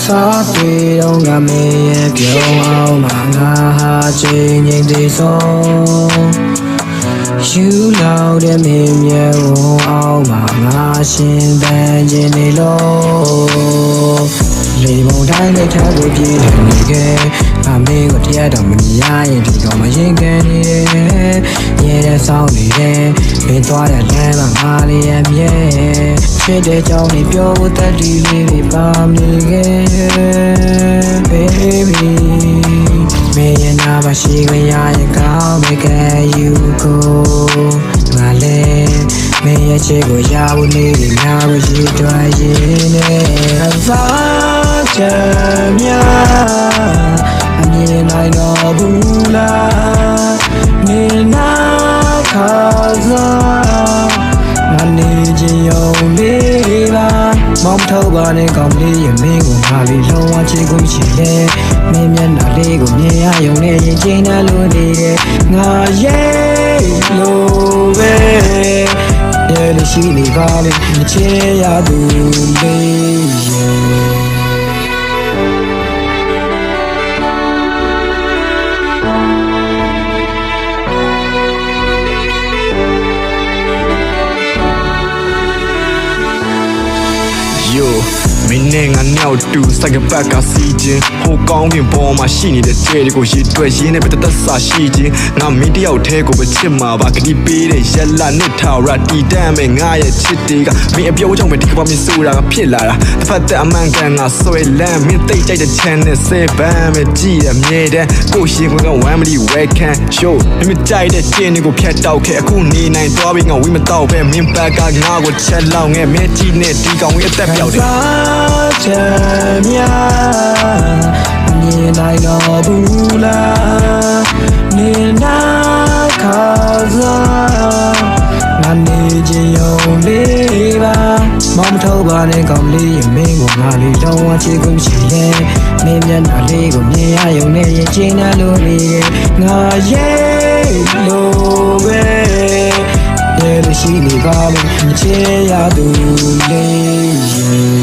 စားတွေတော့ငါမင်းရဲ့ပြုံးအောင်မှာငါဟာချိန်ငိမ့်သေးဆုံးယူလောက်တဲ့မင်းမြေဝန်အောင်မှာငါရှင်ပန်းခြင်းနေလို့လေမုန်တိုင်းနဲ့ထားကိုပြေးတယ်နေခဲ့ငါမင်းကိုတရားတော်မမြင်ရရင်ဒီတော့မရင်ခံနေတယ်ရဲတဲ့ဆောင်နေတယ်မင်းသွားတဲ့လမ်းမှာငါလေးရဲ့မြဲဖြစ်တဲ့ကြောင်းလေးပြောဖို့တက်တီလေးတွေပါနေခဲ့ baby မင်းရဲ့နာမရှိခွင့်ရရင်ကောင်းမကဲ you go ငါလည်းမင်းရဲ့ချစ်ကိုရဖို့နေတယ်ငါကိုရှိတွားရင်နဲ့အစားချမ်းများအမြင်နိုင်တော့ဘူးလားနေနာခါစားမနေခြင်းယုံလေးပါမောင်ထုတ်ပါနဲ့ကောင်းလေးရဲ့မင်းကိုငါလေးလုံးဝချစ်ကိုရှိလေမင်းမျက်နှာလေးကိုမြင်ရယုံနဲ့ရင်ချိန်နှလို့နေတယ်ငါရဲ့လိုပဲရဲ့လို့ရှိနေပါလေမချေရသူလေးရဲ့မင်းနဲ့ငါနောက်တူစိုက်ကပတ်ကစီခြင်းဟိုကောင်းကင်ပေါ်မှာရှိနေတဲ့တဲ့တွေကိုရည်တွက်ရင်းနဲ့ပဲတသက်စာရှိခြင်းငါမင်းတယောက်တည်းကိုပဲချစ်မှာပါကတိပေးတဲ့ရက်လာနဲ့ထာဝရတီတမ်းမဲ့ငါရဲ့ချစ်တွေကမင်းအပြောကြောင့်ပဲဒီကဘာမင်းဆိုတာကဖြစ်လာတာတစ်ဖက်သက်အမှန်ကန်ငါဆွဲလန်းမင်းသိကြိုက်တဲ့ channel 7ပဲကြည့်ရမြဲတမ်းကိုရှင်ကဝမ်းမလီ welcome show မင်းကြိုက်တဲ့ကျင်းတွေကိုဖြတ်တောက်ခဲ့အခုနေနိုင်သွားပြီငါဝိမတော့ပဲမင်းဘက်ကငါကိုချက်လောက်ငဲ့မင်းကြည့်နဲ့ဒီကောင်ရဲ့အသက်ပြောက်တယ်ချမ်းများမြင်နိုင်တော့ဘူးလားနေနာခါစားငါနေခြင်းယုံလေးပါမောင်မထုတ်ပါနဲ့ကောင်းလေးရဲ့မင်းကိုငါလေးလုံးဝချစ်ကုန်ရှိလေမင်းမျက်နှာလေးကိုမြင်ရယုံနဲ့ရင်ချင်းနှလို့နေငါရဲ့လိုပဲရဲ့လို့ရှိနေပါလေမချေရသူလေး